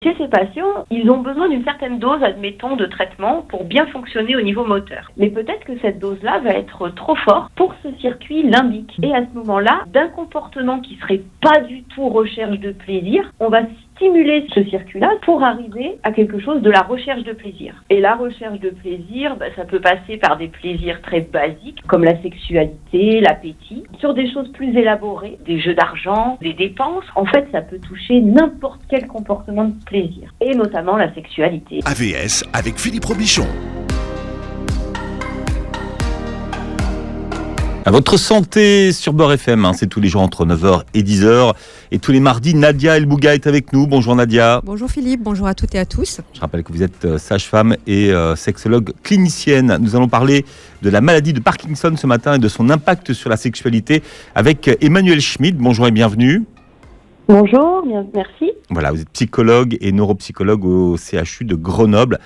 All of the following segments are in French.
Chez ces patients, ils ont besoin d'une certaine dose, admettons, de traitement pour bien fonctionner au niveau moteur. Mais peut-être que cette dose-là va être trop forte pour ce circuit limbique. Et à ce moment-là, d'un comportement qui serait pas du tout recherche de plaisir, on va stimuler ce circuit-là pour arriver à quelque chose de la recherche de plaisir. Et la recherche de plaisir, ça peut passer par des plaisirs très basiques, comme la sexualité, l'appétit, sur des choses plus élaborées, des jeux d'argent, des dépenses. En fait, ça peut toucher n'importe quel comportement de plaisir, et notamment la sexualité. AVS avec Philippe Robichon. À votre santé sur Beurre FM, c'est tous les jours entre 9h et 10h. Et tous les mardis, Nadia Elbouga est avec nous. Bonjour Nadia. Bonjour Philippe, bonjour à toutes et à tous. Je rappelle que vous êtes sage-femme et sexologue clinicienne. Nous allons parler de la maladie de Parkinson ce matin et de son impact sur la sexualité avec Emmanuel Schmidt. Bonjour et bienvenue. Bonjour, merci. Voilà, vous êtes psychologue et neuropsychologue au CHU de Grenoble.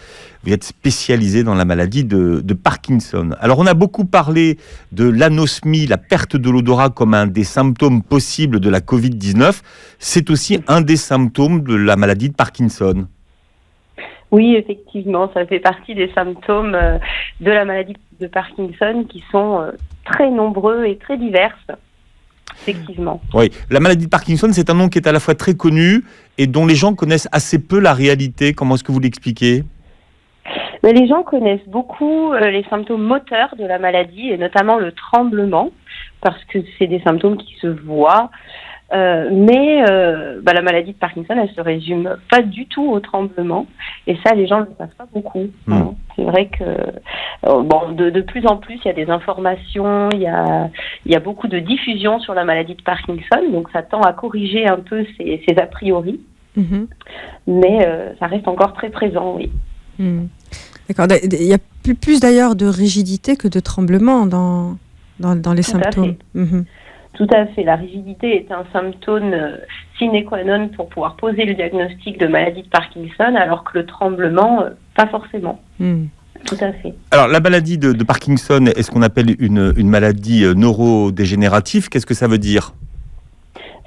Vous êtes spécialisé dans la maladie de Parkinson. Alors, on a beaucoup parlé de l'anosmie, la perte de l'odorat comme un des symptômes possibles de la Covid-19. C'est aussi un des symptômes de la maladie de Parkinson. Oui, effectivement, ça fait partie des symptômes de la maladie de Parkinson qui sont très nombreux et très diverses. Effectivement. Oui, la maladie de Parkinson, c'est un nom qui est à la fois très connu et dont les gens connaissent assez peu la réalité. Comment est-ce que vous l'expliquez ? Mais les gens connaissent beaucoup les symptômes moteurs de la maladie et notamment le tremblement parce que c'est des symptômes qui se voient. Mais la maladie de Parkinson, elle se résume pas du tout au tremblement et ça, les gens ne le savent pas beaucoup. Hein. C'est vrai que de plus en plus, il y a des informations, il y a beaucoup de diffusion sur la maladie de Parkinson, donc ça tend à corriger un peu ces a priori, mais ça reste encore très présent, oui. D'accord. Il y a plus d'ailleurs de rigidité que de tremblement dans les symptômes. Tout à fait. La rigidité est un symptôme sine qua non pour pouvoir poser le diagnostic de maladie de Parkinson, alors que le tremblement, pas forcément. Tout à fait. Alors, la maladie de Parkinson est ce qu'on appelle une maladie neurodégénérative. Qu'est-ce que ça veut dire ?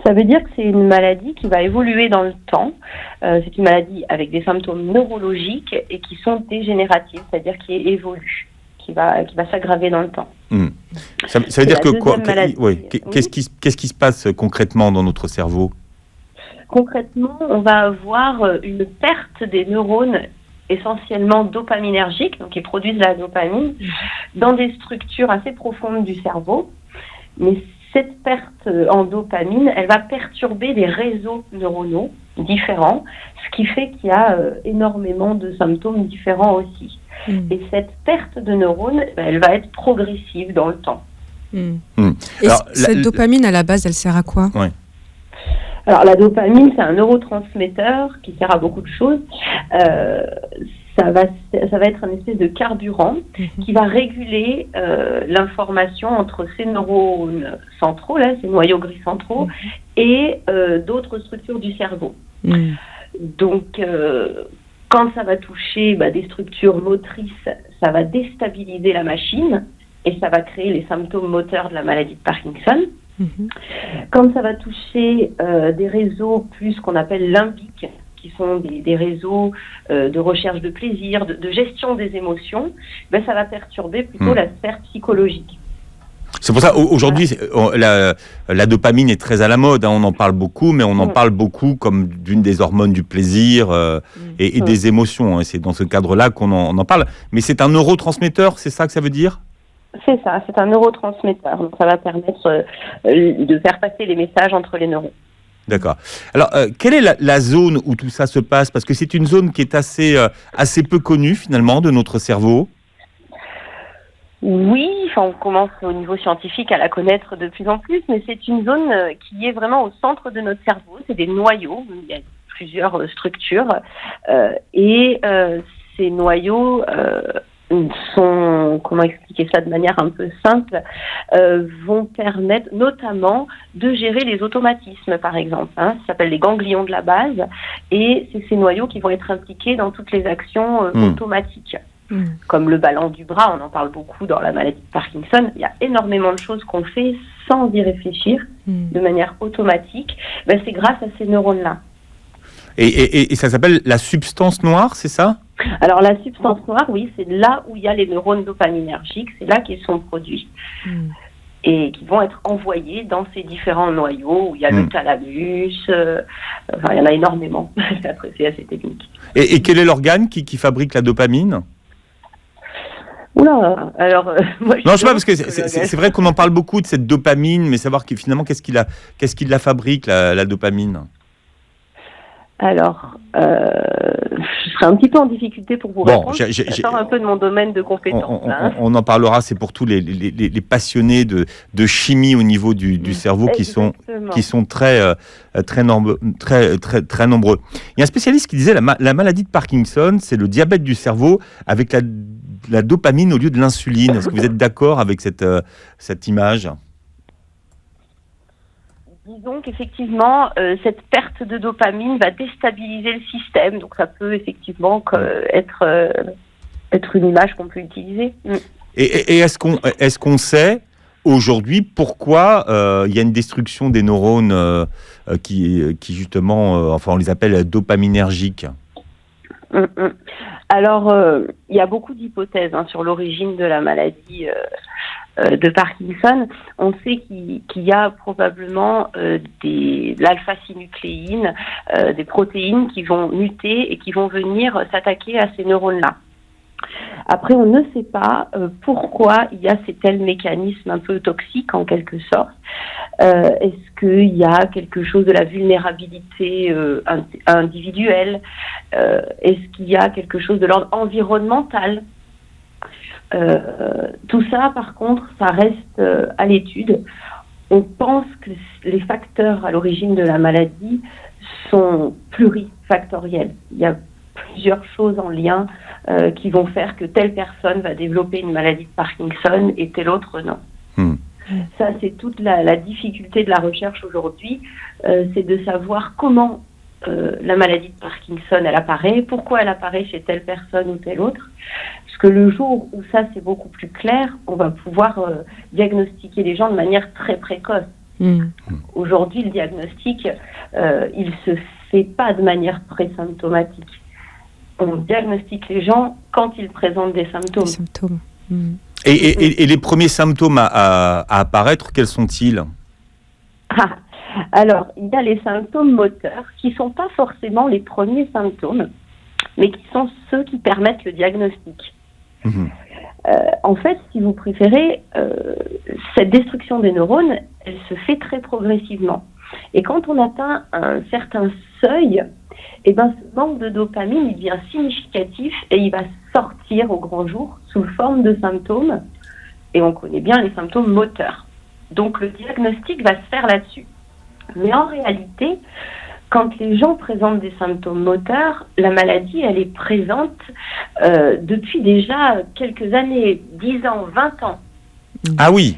Ça veut dire que c'est une maladie qui va évoluer dans le temps. C'est une maladie avec des symptômes neurologiques et qui sont dégénératives, c'est-à-dire qui évoluent, qui va s'aggraver dans le temps. Ça veut dire que quoi ? Qu'est-ce qui se passe concrètement dans notre cerveau ? Concrètement, on va avoir une perte des neurones essentiellement dopaminergiques, donc qui produisent la dopamine, dans des structures assez profondes du cerveau. Mais cette perte en dopamine, elle va perturber des réseaux neuronaux différents, ce qui fait qu'il y a énormément de symptômes différents aussi. Et cette perte de neurones, elle va être progressive dans le temps. Et cette dopamine, à la base, elle sert à quoi ? Alors, la dopamine, c'est un neurotransmetteur qui sert à beaucoup de choses. Ça va être un espèce de carburant qui va réguler l'information entre ces neurones centraux, ces noyaux gris centraux, et d'autres structures du cerveau. Donc, quand ça va toucher des structures motrices, ça va déstabiliser la machine et ça va créer les symptômes moteurs de la maladie de Parkinson. Quand ça va toucher des réseaux plus qu'on appelle limbiques, qui sont des réseaux de recherche de plaisir, de gestion des émotions, ça va perturber plutôt la sphère psychologique. C'est pour ça, aujourd'hui, la dopamine est très à la mode. On en parle beaucoup, mais on en parle beaucoup comme d'une des hormones du plaisir et des émotions. C'est dans ce cadre-là qu'on en parle. Mais c'est un neurotransmetteur, c'est ça que ça veut dire ? C'est ça, c'est un neurotransmetteur. Donc ça va permettre de faire passer les messages entre les neurones. D'accord. Alors, quelle est la zone où tout ça se passe ? Parce que c'est une zone qui est assez peu connue, finalement, de notre cerveau. Oui, on commence au niveau scientifique à la connaître de plus en plus, mais c'est une zone qui est vraiment au centre de notre cerveau. C'est des noyaux, il y a plusieurs structures, et ces noyaux sont, comment expliquer ça de manière un peu simple, vont permettre notamment de gérer les automatismes, par exemple. Ça s'appelle les ganglions de la base, et c'est ces noyaux qui vont être impliqués dans toutes les actions automatiques. Comme le ballon du bras, on en parle beaucoup dans la maladie de Parkinson. Il y a énormément de choses qu'on fait sans y réfléchir, de manière automatique. C'est grâce à ces neurones-là. Et ça s'appelle la substance noire, c'est ça? Alors la substance noire, oui, c'est là où il y a les neurones dopaminergiques, c'est là qu'ils sont produits. Et qui vont être envoyés dans ces différents noyaux où il y a le thalamus, enfin il y en a énormément, c'est assez technique. Et quel est l'organe qui fabrique la dopamine? Oula, alors... moi, non, je sais pas, parce que c'est vrai qu'on en parle beaucoup de cette dopamine, mais savoir finalement qu'est-ce qui la fabrique, la dopamine? Alors, je serai un petit peu en difficulté pour vous répondre. Ça sort un peu de mon domaine de compétence. On en parlera, c'est pour tous les passionnés de chimie au niveau du cerveau qui sont très nombreux. Il y a un spécialiste qui disait la maladie de Parkinson, c'est le diabète du cerveau avec la dopamine au lieu de l'insuline. Est-ce que vous êtes d'accord avec cette image ? Disons qu'effectivement, cette perte de dopamine va déstabiliser le système. Donc, ça peut effectivement être une image qu'on peut utiliser. Et est-ce qu'on sait aujourd'hui pourquoi il y a une destruction des neurones qui justement, enfin, on les appelle dopaminergiques? Alors, il y a beaucoup d'hypothèses sur l'origine de la maladie de Parkinson. On sait qu'il y a probablement de l'alpha-synucléine, des protéines qui vont muter et qui vont venir s'attaquer à ces neurones-là. Après, on ne sait pas pourquoi il y a ces tels mécanismes un peu toxiques en quelque sorte. Est-ce qu'il y a quelque chose de la vulnérabilité individuelle? Est-ce qu'il y a quelque chose de l'ordre environnemental? Tout ça, par contre, ça reste à l'étude. On pense que les facteurs à l'origine de la maladie sont plurifactoriels. Il y a plusieurs choses en lien qui vont faire que telle personne va développer une maladie de Parkinson et telle autre non. Ça, c'est toute la difficulté de la recherche aujourd'hui, c'est de savoir comment la maladie de Parkinson, elle apparaît, pourquoi elle apparaît chez telle personne ou telle autre. Parce que le jour où ça, c'est beaucoup plus clair, on va pouvoir diagnostiquer les gens de manière très précoce. Aujourd'hui, le diagnostic, il se fait pas de manière présymptomatique. On diagnostique les gens quand ils présentent des symptômes. Et les premiers symptômes à apparaître, quels sont-ils? Alors, il y a les symptômes moteurs qui ne sont pas forcément les premiers symptômes, mais qui sont ceux qui permettent le diagnostic. En fait, si vous préférez, cette destruction des neurones, elle se fait très progressivement. Et quand on atteint un certain seuil, ce manque de dopamine, il devient significatif et il va sortir au grand jour sous forme de symptômes. Et on connaît bien les symptômes moteurs. Donc le diagnostic va se faire là-dessus. Mais en réalité, quand les gens présentent des symptômes moteurs, la maladie, elle est présente depuis déjà quelques années, 10 ans, 20 ans. Ah oui,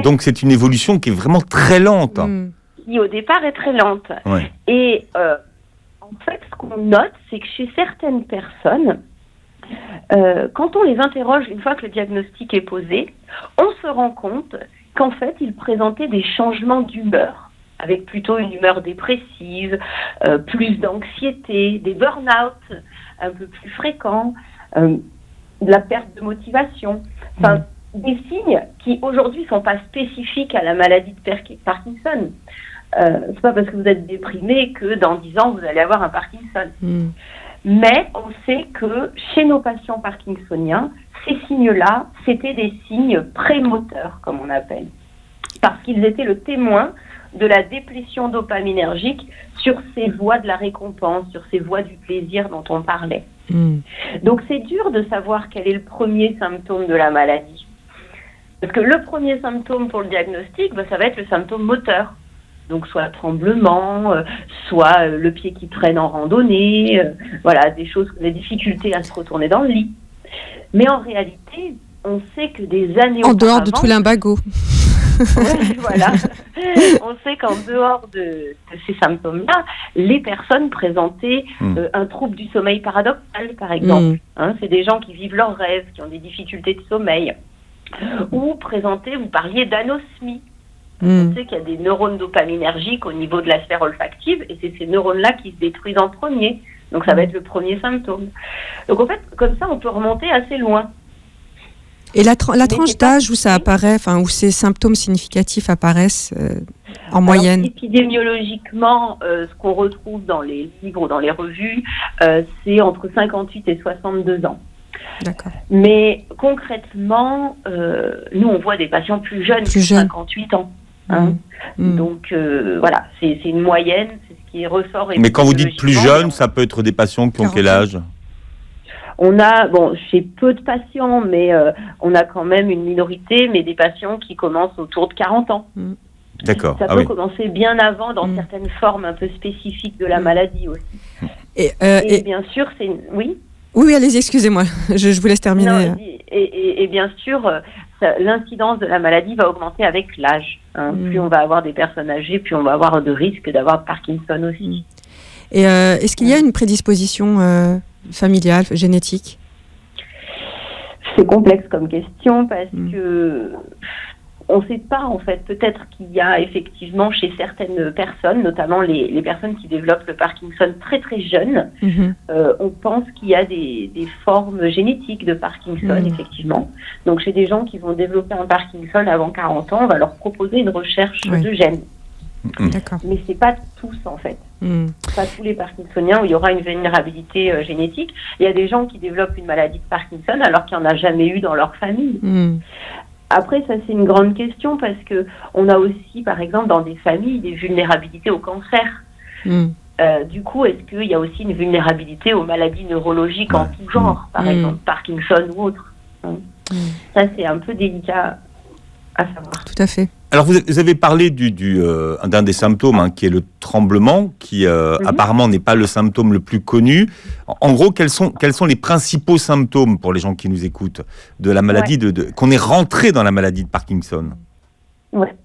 donc c'est une évolution qui est vraiment très lente. Qui au départ est très lente. Ouais. Et en fait, ce qu'on note, c'est que chez certaines personnes, quand on les interroge une fois que le diagnostic est posé, on se rend compte qu'en fait, ils présentaient des changements d'humeur, avec plutôt une humeur dépressive, plus d'anxiété, des burn-out un peu plus fréquents, de la perte de motivation. Enfin, des signes qui aujourd'hui ne sont pas spécifiques à la maladie de Parkinson. C'est pas parce que vous êtes déprimé que dans 10 ans, vous allez avoir un Parkinson. Mais on sait que chez nos patients parkinsoniens, ces signes-là, c'était des signes prémoteurs, comme on appelle. Parce qu'ils étaient le témoin de la déplétion dopaminergique sur ces voies de la récompense, sur ces voies du plaisir dont on parlait. Donc c'est dur de savoir quel est le premier symptôme de la maladie. Parce que le premier symptôme pour le diagnostic, ça va être le symptôme moteur. Donc soit tremblement, soit le pied qui traîne en randonnée, voilà, des difficultés à se retourner dans le lit. Mais en réalité, on sait que des années en dehors de tout l'imbago. Voilà. On sait qu'en dehors de ces symptômes-là, les personnes présentaient un trouble du sommeil paradoxal, par exemple. C'est des gens qui vivent leurs rêves, qui ont des difficultés de sommeil. Ou présentaient, vous parliez d'anosmie. On sait qu'il y a des neurones dopaminergiques au niveau de la sphère olfactive et c'est ces neurones-là qui se détruisent en premier. Donc ça va être le premier symptôme. Donc en fait, comme ça, on peut remonter assez loin. Et la tranche d'âge où ça apparaît, enfin où ces symptômes significatifs apparaissent en moyenne. Épidémiologiquement, ce qu'on retrouve dans les livres ou dans les revues, c'est entre 58 et 62 ans. D'accord. Mais concrètement, nous on voit des patients plus jeunes, 58 ans. Hein. Donc voilà, c'est une moyenne, c'est ce qui ressort. Mais quand vous dites plus jeunes, ça peut être des patients qui ont quel âge ? On a, chez peu de patients, mais on a quand même une minorité, mais des patients qui commencent autour de 40 ans. D'accord. Ça peut commencer bien avant dans certaines formes un peu spécifiques de la maladie aussi. Et bien sûr, oui. Oui, allez-y, excusez-moi, je vous laisse terminer. Non, et bien sûr, l'incidence de la maladie va augmenter avec l'âge. Plus on va avoir des personnes âgées, plus on va avoir de risques d'avoir Parkinson aussi. Et est-ce qu'il y a une prédisposition familiale, génétique ? C'est complexe comme question parce que on ne sait pas en fait. Peut-être qu'il y a effectivement chez certaines personnes, notamment les personnes qui développent le Parkinson très très jeunes, on pense qu'il y a des formes génétiques de Parkinson effectivement. Donc chez des gens qui vont développer un Parkinson avant 40 ans, on va leur proposer une recherche de gènes. D'accord. Mais c'est pas tous en fait. Pas tous les Parkinsoniens où il y aura une vulnérabilité génétique. Il y a des gens qui développent une maladie de Parkinson alors qu'il n'y en a jamais eu dans leur famille. Après, ça c'est une grande question parce que on a aussi, par exemple, dans des familles, des vulnérabilités au cancer. Du coup, est-ce qu'il y a aussi une vulnérabilité aux maladies neurologiques en tout genre, par exemple Parkinson ou autre. Ça c'est un peu délicat à savoir. Tout à fait. Alors, vous avez parlé d'un des symptômes, qui est le tremblement, qui apparemment n'est pas le symptôme le plus connu. En gros, quels sont les principaux symptômes pour les gens qui nous écoutent de la maladie, qu'on est rentré dans la maladie de Parkinson ? Ouais.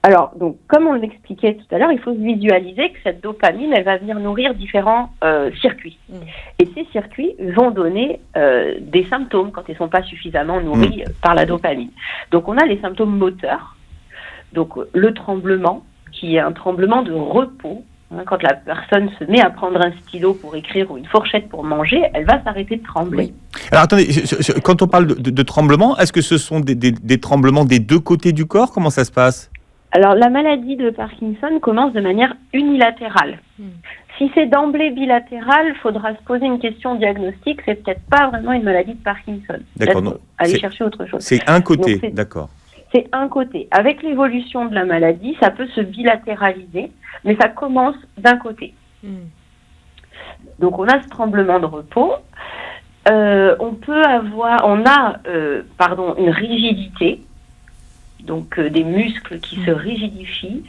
Alors, donc, comme on l'expliquait tout à l'heure, il faut se visualiser que cette dopamine, elle va venir nourrir différents circuits. Et ces circuits vont donner des symptômes quand ils ne sont pas suffisamment nourris par la dopamine. Donc, on a les symptômes moteurs. Donc, le tremblement, qui est un tremblement de repos. Quand la personne se met à prendre un stylo pour écrire ou une fourchette pour manger, elle va s'arrêter de trembler. Alors, attendez, quand on parle de tremblement, est-ce que ce sont des tremblements des deux côtés du corps ? Comment ça se passe ? Alors, la maladie de Parkinson commence de manière unilatérale. Si c'est d'emblée bilatéral, il faudra se poser une question diagnostique. C'est peut-être pas vraiment une maladie de Parkinson. D'accord, non. Aller chercher autre chose. C'est un côté, d'accord. C'est un côté. Avec l'évolution de la maladie, ça peut se bilatéraliser, mais ça commence d'un côté. Donc, on a ce tremblement de repos. On a une rigidité. Donc des muscles qui se rigidifient,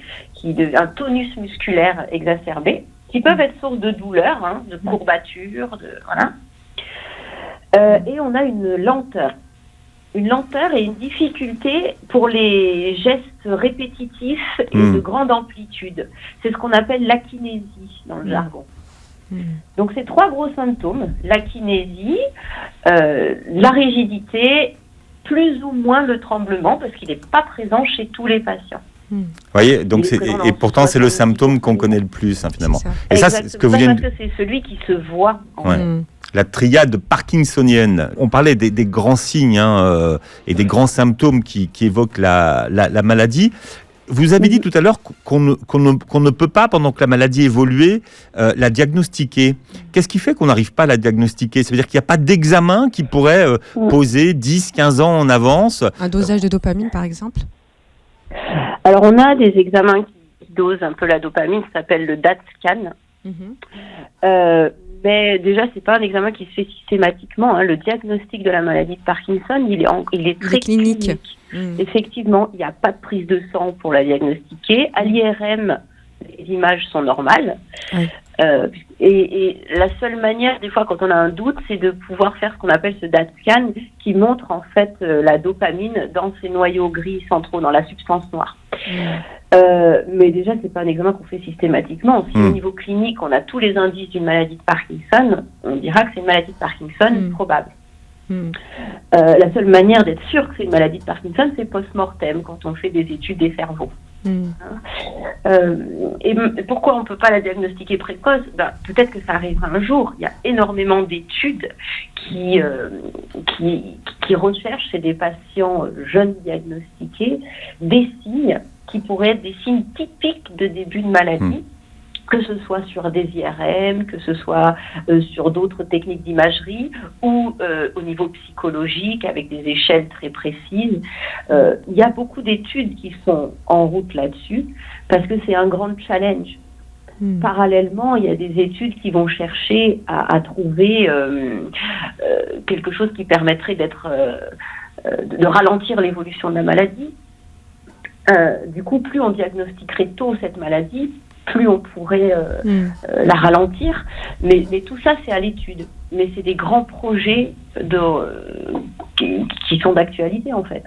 un tonus musculaire exacerbé, qui peuvent être source de douleur, de courbatures, et on a une lenteur et une difficulté pour les gestes répétitifs et de grande amplitude. C'est ce qu'on appelle l'akinésie dans le jargon. Donc c'est trois gros symptômes, l'akinésie, la rigidité, plus ou moins le tremblement, parce qu'il n'est pas présent chez tous les patients. Vous voyez, donc et pourtant c'est le symptôme qu'on connaît le plus, finalement. Et ça, c'est ce que vous venez parce que c'est celui qui se voit. La triade parkinsonienne. On parlait des grands signes et des grands symptômes qui évoquent la maladie. Vous avez dit tout à l'heure qu'on ne peut pas, pendant que la maladie évolue, la diagnostiquer. Qu'est-ce qui fait qu'on n'arrive pas à la diagnostiquer ? Ça veut dire qu'il n'y a pas d'examen qui pourrait poser 10, 15 ans en avance ? Un dosage de dopamine, par exemple ? Alors, on a des examens qui dosent un peu la dopamine, ça s'appelle le DAT scan. Mais déjà, c'est pas un examen qui se fait systématiquement. Le diagnostic de la maladie de Parkinson, il est très clinique. Effectivement, il n'y a pas de prise de sang pour la diagnostiquer. À l'IRM, les images sont normales. Et la seule manière, des fois, quand on a un doute, c'est de pouvoir faire ce qu'on appelle ce DAT scan, qui montre en fait la dopamine dans ces noyaux gris centraux, dans la substance noire. Mais déjà, c'est pas un examen qu'on fait systématiquement. Si au niveau clinique, on a tous les indices d'une maladie de Parkinson, on dira que c'est une maladie de Parkinson probable. La seule manière d'être sûr que c'est une maladie de Parkinson, c'est post-mortem, quand on fait des études des cerveaux. Et pourquoi on ne peut pas la diagnostiquer précoce? Peut-être que ça arrivera un jour. Il y a énormément d'études qui recherchent chez des patients jeunes diagnostiqués des signes qui pourraient être des signes typiques de début de maladie. Que ce soit sur des IRM, que ce soit sur d'autres techniques d'imagerie ou au niveau psychologique avec des échelles très précises. Il y a beaucoup d'études qui sont en route là-dessus parce que c'est un grand challenge. Parallèlement, il y a des études qui vont chercher à trouver quelque chose qui permettrait de ralentir l'évolution de la maladie. Du coup, plus on diagnostiquerait tôt cette maladie, plus on pourrait la ralentir. Mais tout ça, c'est à l'étude. Mais c'est des grands projets qui sont d'actualité, en fait.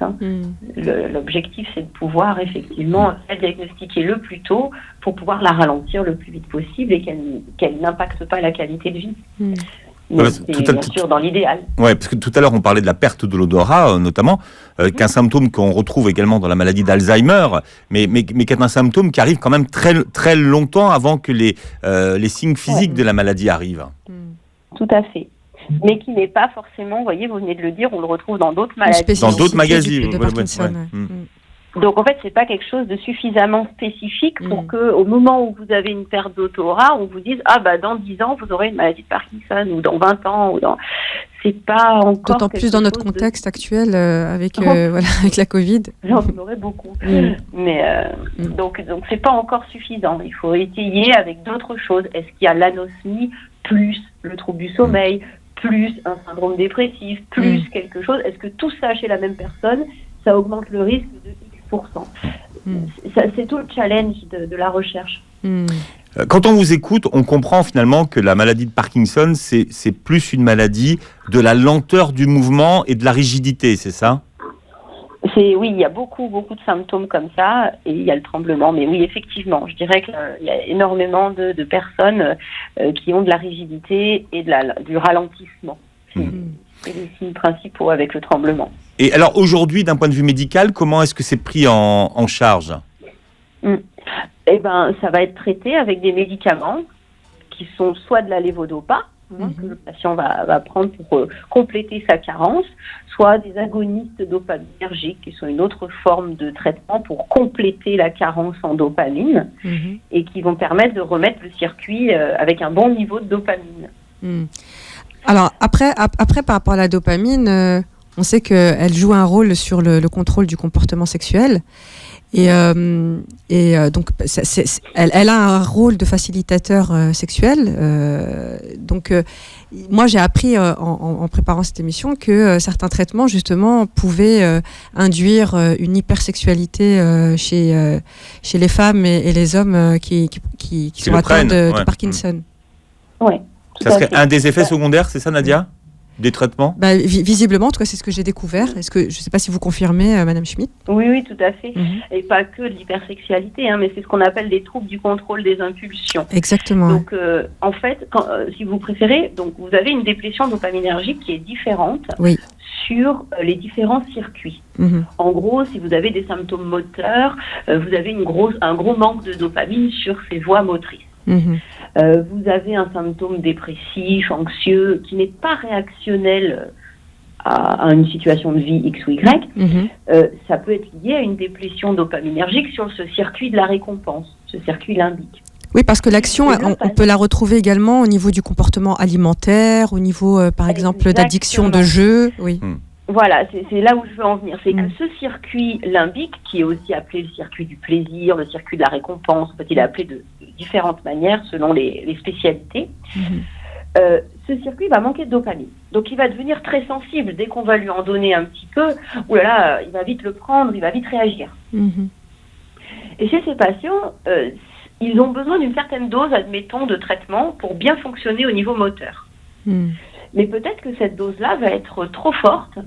L'objectif, c'est de pouvoir, effectivement, la diagnostiquer le plus tôt pour pouvoir la ralentir le plus vite possible et qu'elle n'impacte pas la qualité de vie. Mais c'est bien sûr dans l'idéal. Oui, parce que tout à l'heure, on parlait de la perte de l'odorat, notamment, qu'un symptôme qu'on retrouve également dans la maladie d'Alzheimer, mais qui est un symptôme qui arrive quand même très, très longtemps avant que les signes physiques de la maladie arrivent. Tout à fait. Mais qui n'est pas forcément, vous voyez, vous venez de le dire, on le retrouve dans d'autres maladies. Dans d'autres magazines. Donc en fait, c'est pas quelque chose de suffisamment spécifique pour que, au moment où vous avez une perte d'odorat, on vous dise dans 10 ans vous aurez une maladie de Parkinson ou dans 20 ans ou dans. C'est pas encore. D'autant plus dans notre contexte actuel avec avec la Covid. J'en aurais beaucoup. Mais donc c'est pas encore suffisant. Il faut étayer avec d'autres choses. Est-ce qu'il y a l'anosmie plus le trouble du sommeil plus un syndrome dépressif plus quelque chose? Est-ce que tout ça chez la même personne ça augmente le risque de X%. C'est tout le challenge de la recherche. Quand on vous écoute, on comprend finalement que la maladie de Parkinson, c'est plus une maladie de la lenteur du mouvement et de la rigidité, c'est ça? Oui, il y a beaucoup de symptômes comme ça, et il y a le tremblement. Mais oui, effectivement, je dirais qu'il y a énormément de personnes qui ont de la rigidité et du ralentissement. C'est les signes principaux avec le tremblement. Et alors aujourd'hui, d'un point de vue médical, comment est-ce que c'est pris en charge? Ça va être traité avec des médicaments qui sont soit de la lévodopa, que le patient va prendre pour compléter sa carence, soit des agonistes dopaminergiques qui sont une autre forme de traitement pour compléter la carence en dopamine et qui vont permettre de remettre le circuit avec un bon niveau de dopamine. Alors après par rapport à la dopamine, on sait qu'elle joue un rôle sur le contrôle du comportement sexuel. Et donc, elle a un rôle de facilitateur sexuel. Moi, j'ai appris en préparant cette émission que certains traitements, justement, pouvaient induire une hypersexualité chez les femmes et les hommes qui sont atteints de Parkinson. Ouais. Ça serait un des effets secondaires, c'est ça, Nadia? Des traitements? Visiblement, en tout cas, c'est ce que j'ai découvert. Est-ce que, je ne sais pas si vous confirmez, Madame Schmitt? Oui, tout à fait. Et pas que de l'hypersexualité, mais c'est ce qu'on appelle des troubles du contrôle des impulsions. Exactement. Donc, en fait, si vous préférez, donc vous avez une déplétion dopaminergique qui est différente sur les différents circuits. En gros, si vous avez des symptômes moteurs, vous avez un gros manque de dopamine sur ces voies motrices. Vous avez un symptôme dépressif, anxieux, qui n'est pas réactionnel à une situation de vie X ou Y. Ça peut être lié à une déplétion dopaminergique sur ce circuit de la récompense, ce circuit limbique. Oui, parce que l'action, on peut la retrouver également au niveau du comportement alimentaire, au niveau, par exemple, d'addiction de jeu. Oui. Voilà, c'est là où je veux en venir. C'est que ce circuit limbique, qui est aussi appelé le circuit du plaisir, le circuit de la récompense, en fait, il est appelé de différentes manières selon les spécialités, ce circuit va manquer de dopamine. Donc il va devenir très sensible. Dès qu'on va lui en donner un petit peu, oulala, il va vite le prendre, il va vite réagir. Et chez ces patients, ils ont besoin d'une certaine dose, admettons, de traitement pour bien fonctionner au niveau moteur. Mais peut-être que cette dose-là va être trop forte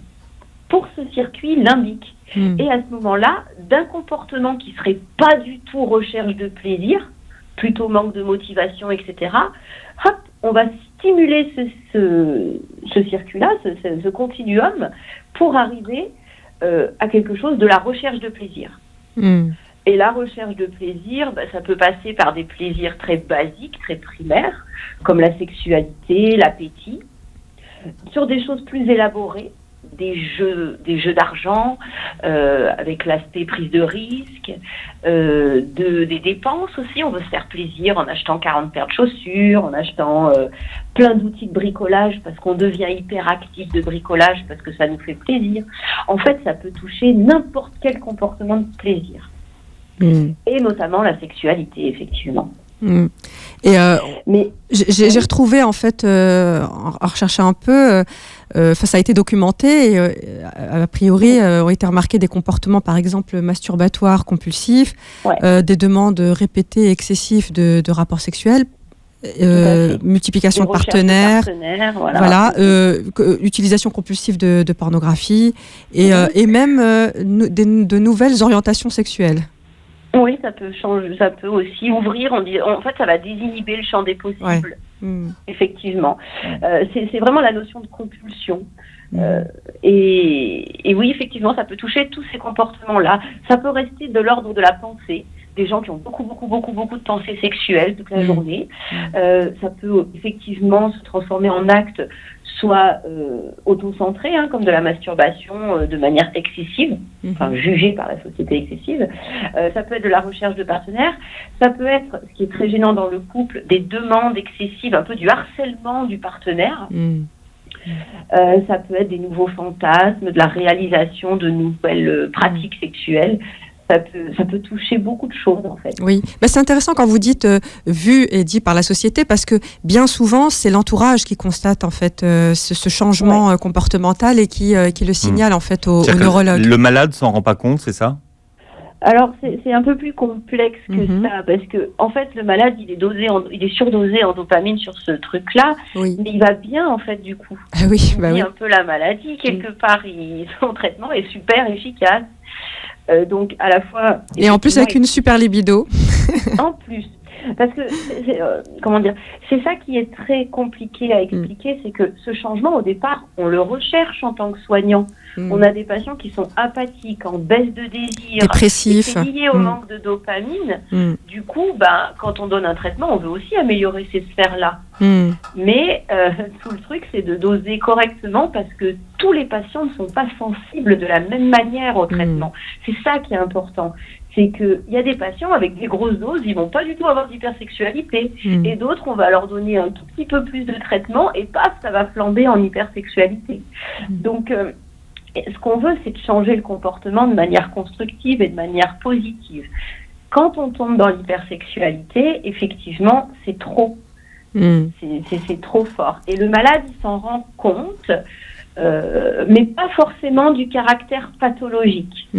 pour ce circuit limbique. Et à ce moment-là, d'un comportement qui serait pas du tout recherche de plaisir, plutôt manque de motivation, etc., hop, on va stimuler ce circuit-là, ce continuum, pour arriver à quelque chose de la recherche de plaisir. Et la recherche de plaisir, ça peut passer par des plaisirs très basiques, très primaires, comme la sexualité, l'appétit, sur des choses plus élaborées, des jeux d'argent, avec l'aspect prise de risque, des dépenses aussi. On veut se faire plaisir en achetant 40 paires de chaussures, en achetant plein d'outils de bricolage, parce qu'on devient hyperactif de bricolage, parce que ça nous fait plaisir. En fait, ça peut toucher n'importe quel comportement de plaisir. Et notamment la sexualité, effectivement. Et j'ai retrouvé, en fait, en recherchant un peu, ça a été documenté, et a priori, ont été remarqués des comportements, par exemple, masturbatoires compulsifs, des demandes répétées et excessives de rapports sexuels, multiplication de partenaires, utilisation compulsive de pornographie, et même de nouvelles orientations sexuelles. Oui, ça peut changer, ça peut aussi ouvrir. En fait, ça va désinhiber le champ des possibles. Effectivement, c'est vraiment la notion de compulsion. Et oui, effectivement, ça peut toucher tous ces comportements-là. Ça peut rester de l'ordre de la pensée. Des gens qui ont beaucoup de pensées sexuelles toute la journée. Ça peut effectivement se transformer en actes soit auto-centrés, comme de la masturbation de manière excessive, enfin jugée par la société excessive. Ça peut être de la recherche de partenaires. Ça peut être, ce qui est très gênant dans le couple, des demandes excessives, un peu du harcèlement du partenaire. Ça peut être des nouveaux fantasmes, de la réalisation de nouvelles pratiques sexuelles. Ça peut toucher beaucoup de choses, en fait. Oui, c'est intéressant quand vous dites vu et dit par la société, parce que bien souvent, c'est l'entourage qui constate, en fait, ce changement comportemental et qui le signale, en fait, au neurologue. Le malade s'en rend pas compte, c'est ça ? Alors, c'est un peu plus complexe que ça, parce que, en fait, le malade, il est surdosé en dopamine sur ce truc-là, mais il va bien, en fait, du coup. Il a un peu la maladie, quelque part, son traitement est super efficace. Donc, à la fois... Et en plus, avec une super libido. En plus. Parce que, c'est ça qui est très compliqué à expliquer, c'est que ce changement, au départ, on le recherche en tant que soignant. On a des patients qui sont apathiques, en baisse de désir, dépressifs. C'est lié au manque de dopamine. Du coup, quand on donne un traitement, on veut aussi améliorer ces sphères-là. Mais tout le truc, c'est de doser correctement, parce que tous les patients ne sont pas sensibles de la même manière au traitement. C'est ça qui est important. C'est qu'il y a des patients avec des grosses doses, ils vont pas du tout avoir d'hypersexualité. Et d'autres, on va leur donner un tout petit peu plus de traitement et paf, ça va flamber en hypersexualité. Donc, ce qu'on veut, c'est de changer le comportement de manière constructive et de manière positive. Quand on tombe dans l'hypersexualité, effectivement, c'est trop. C'est trop fort. Et le malade, il s'en rend compte, mais pas forcément du caractère pathologique.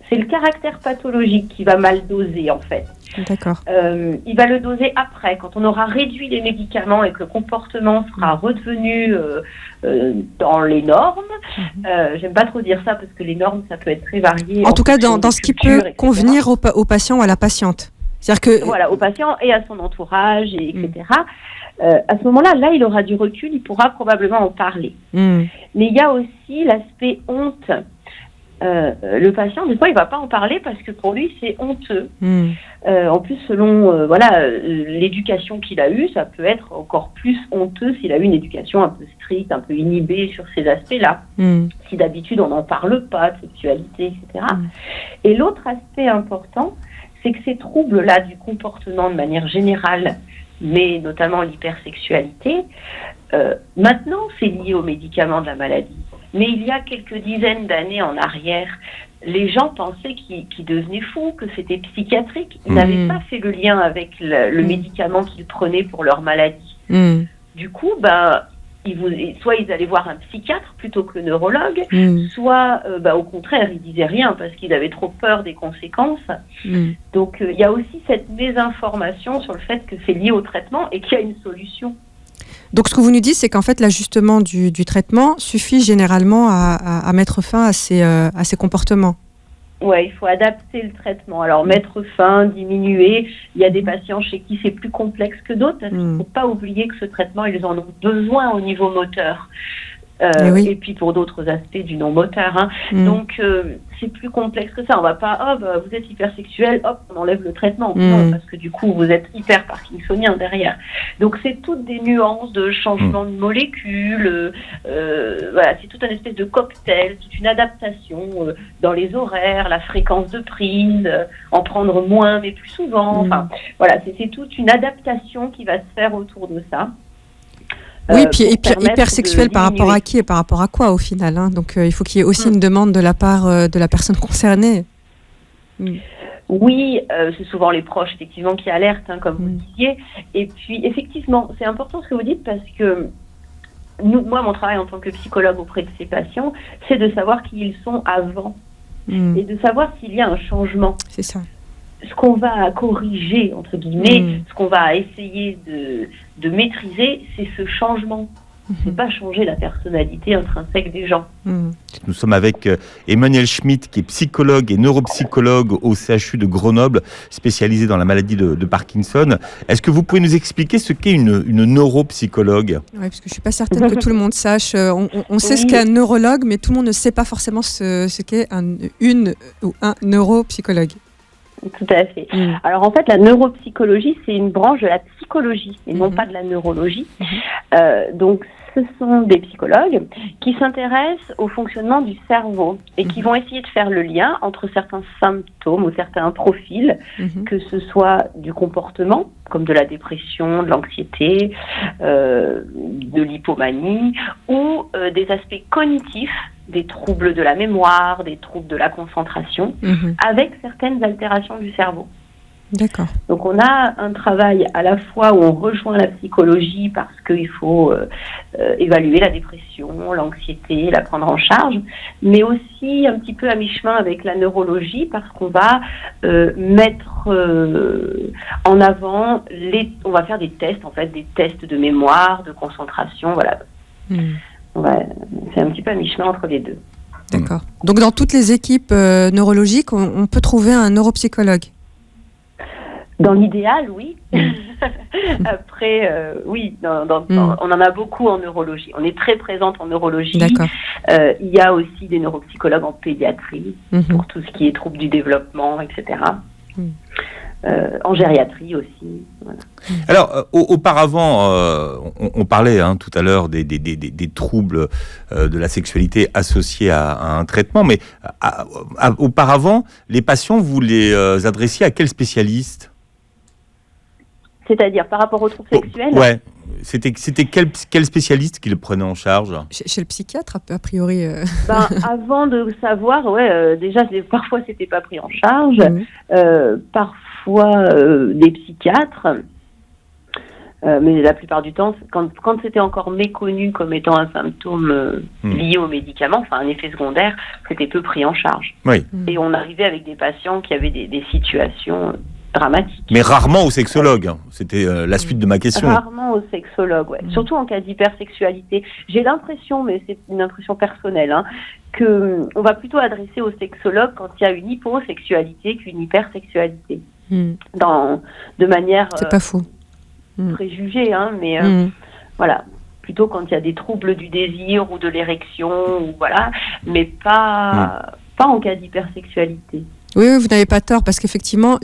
C'est le caractère pathologique qui va mal doser, en fait. D'accord. Il va le doser après, quand on aura réduit les médicaments et que le comportement sera redevenu dans les normes. J'aime pas trop dire ça, parce que les normes, ça peut être très varié. En tout cas, dans ce qui peut convenir au patient ou à la patiente. C'est-à-dire que... Voilà, au patient et à son entourage, etc. À ce moment-là, il aura du recul, il pourra probablement en parler. Mais il y a aussi l'aspect honte. Le patient, des fois, il va pas en parler parce que pour lui, c'est honteux. En plus, selon l'éducation qu'il a eue, ça peut être encore plus honteux s'il a eu une éducation un peu stricte, un peu inhibée sur ces aspects-là. Si d'habitude, on n'en parle pas de sexualité, etc. Et l'autre aspect important, c'est que ces troubles-là du comportement de manière générale, mais notamment l'hypersexualité, maintenant, c'est lié aux médicaments de la maladie. Mais il y a quelques dizaines d'années en arrière, les gens pensaient qu'ils devenaient fous, que c'était psychiatrique. Ils n'avaient pas fait le lien avec le médicament qu'ils prenaient pour leur maladie. Du coup, soit ils allaient voir un psychiatre plutôt que le neurologue, soit au contraire, ils disaient rien parce qu'ils avaient trop peur des conséquences. Donc, il y a aussi cette mésinformation sur le fait que c'est lié au traitement et qu'il y a une solution. Donc, ce que vous nous dites, c'est qu'en fait, l'ajustement du traitement suffit généralement à mettre fin à ces comportements. Oui, il faut adapter le traitement. Alors, mettre fin, diminuer. Il y a des patients chez qui c'est plus complexe que d'autres, parce qu'il ne faut pas oublier que ce traitement, ils en ont besoin au niveau moteur. Oui. Et puis pour d'autres aspects du non-moteur. Hein. Donc, c'est plus complexe que ça. On va pas, vous êtes hypersexuel, hop, on enlève le traitement. Non, parce que du coup, vous êtes hyper parkinsonien derrière. Donc, c'est toutes des nuances de changement de molécules. Voilà, c'est tout un espèce de cocktail, toute une adaptation dans les horaires, la fréquence de prise, en prendre moins mais plus souvent. Enfin, voilà, c'est toute une adaptation qui va se faire autour de ça. Oui, puis hypersexuel par rapport à qui et par rapport à quoi au final, hein. Donc il faut qu'il y ait aussi une demande de la part de la personne concernée. Oui, c'est souvent les proches effectivement qui alertent, hein, comme vous disiez. Et puis effectivement, c'est important ce que vous dites parce que moi, mon travail en tant que psychologue auprès de ces patients, c'est de savoir qui ils sont avant et de savoir s'il y a un changement. C'est ça. Ce qu'on va corriger, entre guillemets, ce qu'on va essayer de maîtriser, c'est ce changement. C'est pas changer la personnalité intrinsèque des gens. Nous sommes avec Emmanuelle Schmitt, qui est psychologue et neuropsychologue au CHU de Grenoble, spécialisée dans la maladie de Parkinson. Est-ce que vous pouvez nous expliquer ce qu'est une neuropsychologue ? Oui, parce que je ne suis pas certaine que tout le monde sache. On sait ce qu'est un neurologue, mais tout le monde ne sait pas forcément ce qu'est une ou un neuropsychologue. Tout à fait. Alors en fait, la neuropsychologie, c'est une branche de la psychologie et non pas de la neurologie. Donc ce sont des psychologues qui s'intéressent au fonctionnement du cerveau et qui vont essayer de faire le lien entre certains symptômes ou certains profils, que ce soit du comportement, comme de la dépression, de l'anxiété, de l'hypomanie, ou des aspects cognitifs, des troubles de la mémoire, des troubles de la concentration, avec certaines altérations du cerveau. D'accord. Donc on a un travail à la fois où on rejoint la psychologie parce qu'il faut évaluer la dépression, l'anxiété, la prendre en charge, mais aussi un petit peu à mi-chemin avec la neurologie parce qu'on va mettre en avant on va faire des tests, en fait, des tests de mémoire, de concentration, voilà. C'est un petit peu à mi-chemin entre les deux. D'accord. Donc dans toutes les équipes neurologiques, on peut trouver un neuropsychologue. Dans l'idéal, oui. Après, oui, on en a beaucoup en neurologie. On est très présente en neurologie. D'accord. Il y a aussi des neuropsychologues en pédiatrie pour tout ce qui est troubles du développement, etc. En gériatrie aussi. Voilà. Alors, auparavant, on parlait tout à l'heure des troubles de la sexualité associés à un traitement, mais auparavant, les patients, vous les adressiez à quel spécialiste ? C'est-à-dire par rapport aux troubles sexuels ? Ouais. C'était quel spécialiste qui le prenait en charge ? Chez le psychiatre, a priori. Avant de savoir, déjà, parfois, c'était pas pris en charge. Parfois, des psychiatres. Mais la plupart du temps, quand c'était encore méconnu comme étant un symptôme lié aux médicaments, enfin un effet secondaire, c'était peu pris en charge. Oui. Et on arrivait avec des patients qui avaient des situations dramatiques. Mais rarement au sexologue. C'était la suite de ma question. Rarement au sexologue, ouais. Surtout en cas d'hypersexualité. J'ai l'impression, mais c'est une impression personnelle, que on va plutôt adresser au sexologue quand il y a une hyposexualité qu'une hypersexualité. De manière... C'est pas faux. Préjugée, mais voilà. Plutôt quand il y a des troubles du désir ou de l'érection, ou voilà, mais pas en cas d'hypersexualité. Oui, vous n'avez pas tort, parce qu'effectivement,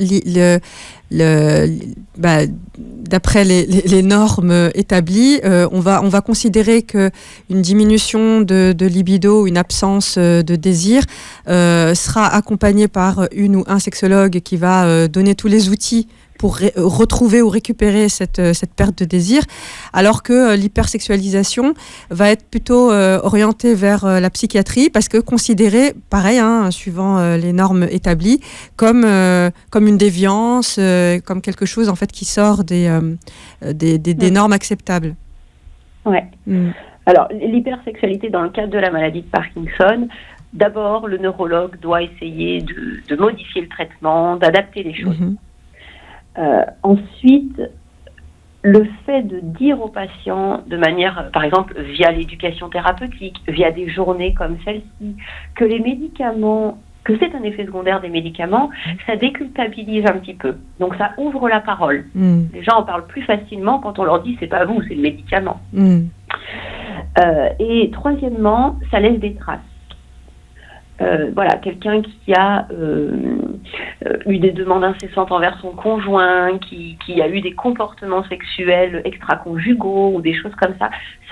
d'après les normes établies, on va considérer qu'une diminution de libido, une absence de désir, sera accompagnée par une ou un sexologue qui va donner tous les outils pour retrouver ou récupérer cette perte de désir, alors que l'hypersexualisation va être plutôt orientée vers la psychiatrie, parce que considérée, pareil, suivant les normes établies, comme une déviance, comme quelque chose en fait qui sort des normes acceptables. Ouais. Alors, l'hypersexualité dans le cadre de la maladie de Parkinson, d'abord, le neurologue doit essayer de modifier le traitement, d'adapter les choses. Ensuite, le fait de dire aux patients de manière, par exemple, via l'éducation thérapeutique, via des journées comme celle-ci, que les médicaments, que c'est un effet secondaire des médicaments, ça déculpabilise un petit peu. Donc ça ouvre la parole. Les gens en parlent plus facilement quand on leur dit c'est pas vous, c'est le médicament. Et troisièmement, ça laisse des traces. Voilà, quelqu'un qui a eu des demandes incessantes envers son conjoint, qui a eu des comportements sexuels extra-conjugaux ou des choses comme ça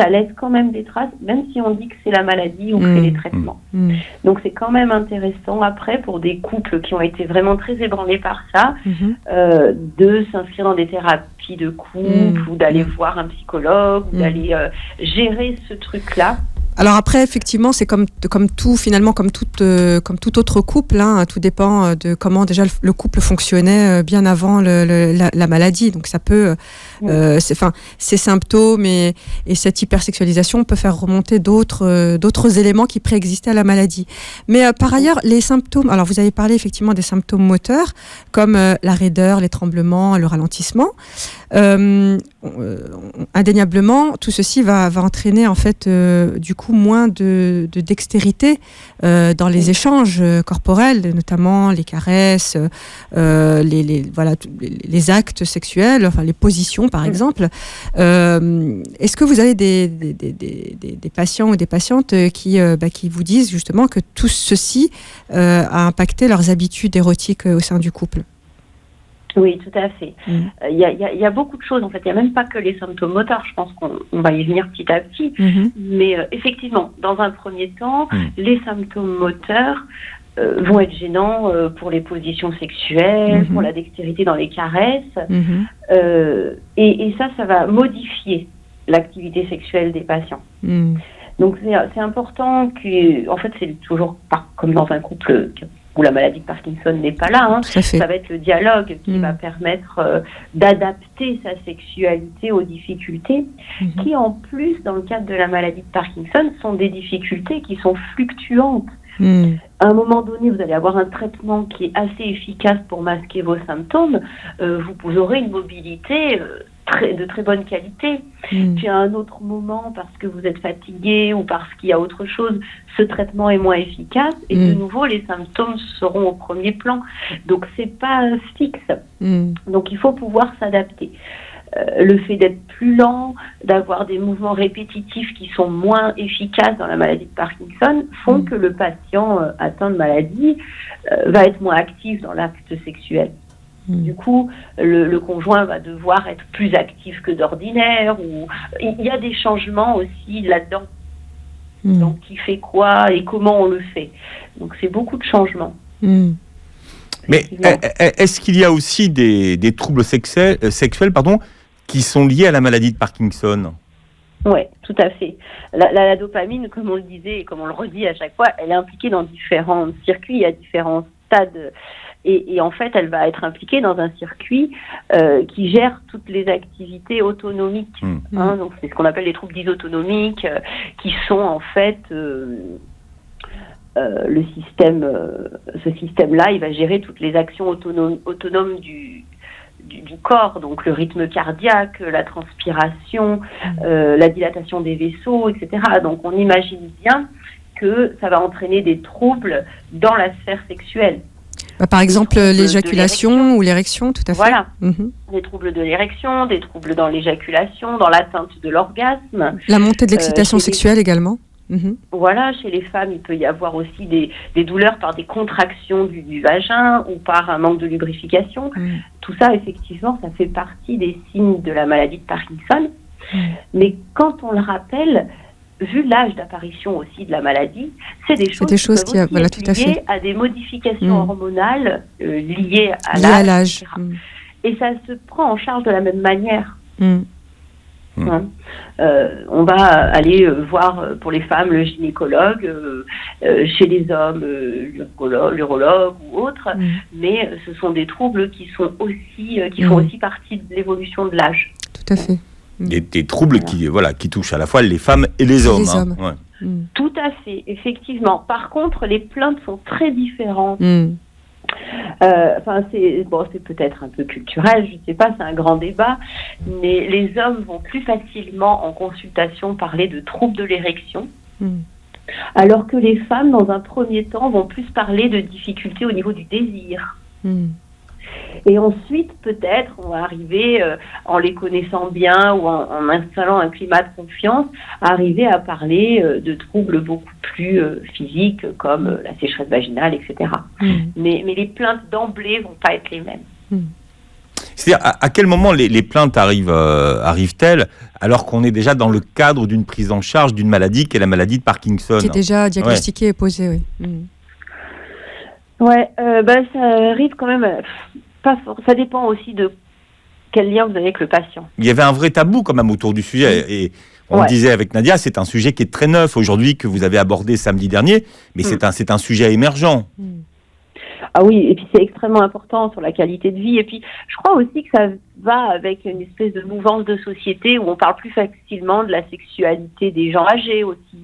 laisse quand même des traces, même si on dit que c'est la maladie ou que c'est les traitements. Donc c'est quand même intéressant après pour des couples qui ont été vraiment très ébranlés par ça, de s'inscrire dans des thérapies de couple ou d'aller voir un psychologue ou d'aller gérer ce truc-là. Alors après, effectivement, c'est comme tout, finalement, comme tout autre couple, hein, tout dépend de comment déjà le couple fonctionnait bien avant la maladie. Donc ça peut, ces symptômes et cette hypersexualisation peut faire remonter d'autres éléments qui préexistaient à la maladie. Mais par ailleurs, les symptômes, alors vous avez parlé effectivement des symptômes moteurs, comme la raideur, les tremblements, le ralentissement. Indéniablement, tout ceci va entraîner en fait du coup moins de dextérité dans les échanges corporels, notamment les caresses, les actes sexuels, enfin les positions par exemple. Est-ce que vous avez des patients ou des patientes qui vous disent justement que tout ceci a impacté leurs habitudes érotiques au sein du couple? Oui, tout à fait. Il y a beaucoup de choses, en fait. Il n'y a même pas que les symptômes moteurs. Je pense qu'on va y venir petit à petit. Mais effectivement, dans un premier temps, les symptômes moteurs vont être gênants pour les positions sexuelles, pour la dextérité dans les caresses. Et ça va modifier l'activité sexuelle des patients. Donc, c'est important que, en fait, c'est toujours pas comme dans un couple où la maladie de Parkinson n'est pas là. Hein. Ça va être le dialogue qui va permettre d'adapter sa sexualité aux difficultés, qui en plus, dans le cadre de la maladie de Parkinson, sont des difficultés qui sont fluctuantes. À un moment donné, vous allez avoir un traitement qui est assez efficace pour masquer vos symptômes. Vous aurez une mobilité de très bonne qualité. Puis à un autre moment, parce que vous êtes fatigué ou parce qu'il y a autre chose, ce traitement est moins efficace et de nouveau les symptômes seront au premier plan. Donc c'est pas fixe. Donc il faut pouvoir s'adapter. Le fait d'être plus lent, d'avoir des mouvements répétitifs qui sont moins efficaces dans la maladie de Parkinson font que le patient atteint de maladie va être moins actif dans l'acte sexuel. Du coup, le conjoint va devoir être plus actif que d'ordinaire. Ou il y a des changements aussi là-dedans. Donc, qui fait quoi et comment on le fait. Donc, c'est beaucoup de changements. Mais est-ce qu'il y a aussi des troubles sexuels qui sont liés à la maladie de Parkinson ? Oui, tout à fait. La dopamine, comme on le disait et comme on le redit à chaque fois, elle est impliquée dans différents circuits, à différents stades. Et en fait, elle va être impliquée dans un circuit qui gère toutes les activités autonomiques. Donc, c'est ce qu'on appelle les troubles dysautonomiques, qui sont en fait ce système-là, il va gérer toutes les actions autonomes du corps, donc le rythme cardiaque, la transpiration, la dilatation des vaisseaux, etc. Donc, on imagine bien que ça va entraîner des troubles dans la sphère sexuelle. Par exemple, l'éjaculation ou l'érection, tout à fait. Voilà, des troubles de l'érection, des troubles dans l'éjaculation, dans l'atteinte de l'orgasme. La montée de l'excitation sexuelle également. Voilà, chez les femmes, il peut y avoir aussi des douleurs par des contractions du vagin ou par un manque de lubrification. Tout ça, effectivement, ça fait partie des signes de la maladie de Parkinson. Mais quand on le rappelle, vu l'âge d'apparition aussi de la maladie, c'est des choses qui peuvent aussi être liées à des modifications hormonales liées à l'âge. Et ça se prend en charge de la même manière. On va aller voir pour les femmes le gynécologue, chez les hommes l'urologue ou autre, mais ce sont des troubles qui sont aussi font aussi partie de l'évolution de l'âge. Tout à fait. Des troubles qui touchent à la fois les femmes et les hommes. Tout à fait, effectivement. Par contre, les plaintes sont très différentes. C'est peut-être un peu culturel, je ne sais pas, c'est un grand débat, mais les hommes vont plus facilement en consultation parler de troubles de l'érection, alors que les femmes, dans un premier temps, vont plus parler de difficultés au niveau du désir. Et ensuite, peut-être, on va arriver, en les connaissant bien ou en installant un climat de confiance, à arriver à parler de troubles beaucoup plus physiques, comme la sécheresse vaginale, etc. Mais les plaintes d'emblée vont pas être les mêmes. C'est-à-dire, à quel moment les plaintes arrivent-elles, alors qu'on est déjà dans le cadre d'une prise en charge d'une maladie qui est la maladie de Parkinson? Qui est déjà diagnostiquée et posée, oui. Ouais, ça arrive quand même... ça dépend aussi de quel lien vous avez avec le patient. Il y avait un vrai tabou quand même autour du sujet. Et on disait avec Nadia, c'est un sujet qui est très neuf aujourd'hui, que vous avez abordé samedi dernier, mais c'est un sujet émergent. Ah oui, et puis c'est extrêmement important sur la qualité de vie. Et puis je crois aussi que ça va avec une espèce de mouvance de société où on parle plus facilement de la sexualité des gens âgés aussi.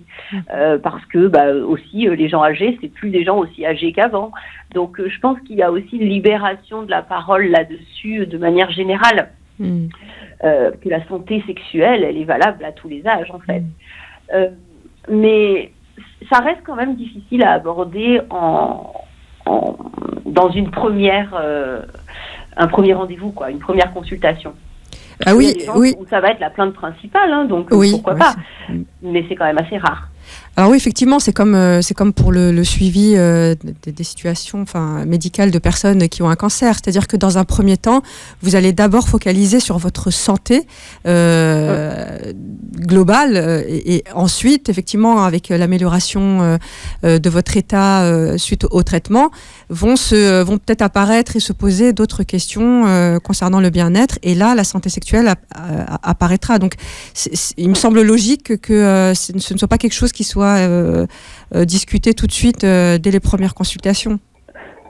Parce que aussi les gens âgés, c'est plus des gens aussi âgés qu'avant. Donc je pense qu'il y a aussi une libération de la parole là-dessus de manière générale. Que la santé sexuelle, elle est valable à tous les âges en fait. Mais ça reste quand même difficile à aborder dans une un premier rendez-vous, quoi, une première consultation. Ah oui, oui. Où ça va être la plainte principale, donc pourquoi pas. Mais c'est quand même assez rare. Alors oui, effectivement, c'est comme pour le suivi des situations médicales de personnes qui ont un cancer. C'est-à-dire que dans un premier temps, vous allez d'abord focaliser sur votre santé globale et ensuite, effectivement, avec l'amélioration de votre état suite au traitement, vont peut-être apparaître et se poser d'autres questions concernant le bien-être. Et là, la santé sexuelle apparaîtra. Donc, il me semble logique que ce ne soit pas quelque chose qui soit discuté tout de suite dès les premières consultations.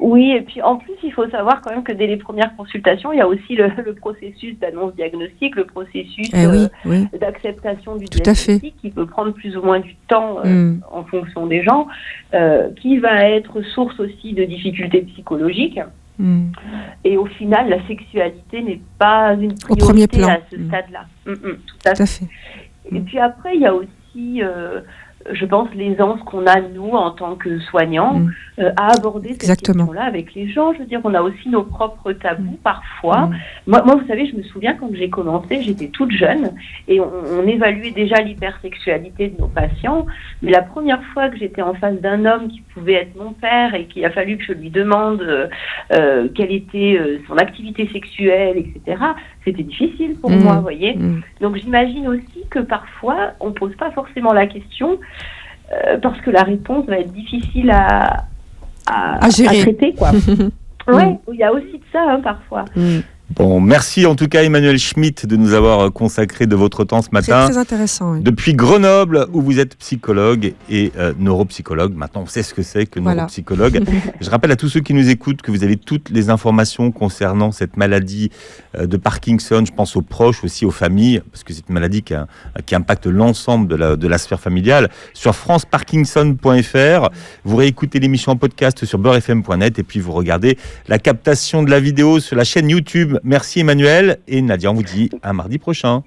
Oui, et puis en plus, il faut savoir quand même que dès les premières consultations, il y a aussi le processus d'annonce diagnostique, le processus d'acceptation du diagnostic qui peut prendre plus ou moins du temps en fonction des gens, qui va être source aussi de difficultés psychologiques. Et au final, la sexualité n'est pas une priorité au premier plan. À ce stade-là. Tout à fait. Et puis après, il y a aussi... je pense, l'aisance qu'on a, nous, en tant que soignants, à aborder cette question-là avec les gens. Je veux dire, on a aussi nos propres tabous, parfois. Moi, vous savez, je me souviens, quand j'ai commencé, j'étais toute jeune, et on évaluait déjà l'hypersexualité de nos patients, mais la première fois que j'étais en face d'un homme qui pouvait être mon père, et qu'il a fallu que je lui demande quelle était son activité sexuelle, etc., c'était difficile pour moi, vous voyez. Donc j'imagine aussi que parfois, on ne pose pas forcément la question parce que la réponse va être difficile à traiter, quoi. Ouais, il y a aussi de ça, parfois. Bon, merci en tout cas Emmanuelle Schmitt de nous avoir consacré de votre temps ce matin. C'est très intéressant. Oui. Depuis Grenoble, où vous êtes psychologue et neuropsychologue. Maintenant, on sait ce que c'est que neuropsychologue. Je rappelle à tous ceux qui nous écoutent que vous avez toutes les informations concernant cette maladie de Parkinson. Je pense aux proches, aussi aux familles, parce que c'est une maladie qui impacte l'ensemble de la sphère familiale. Sur franceparkinson.fr, vous réécoutez l'émission en podcast sur beurrefm.net et puis vous regardez la captation de la vidéo sur la chaîne YouTube. Merci Emmanuel et Nadia, on vous dit à mardi prochain.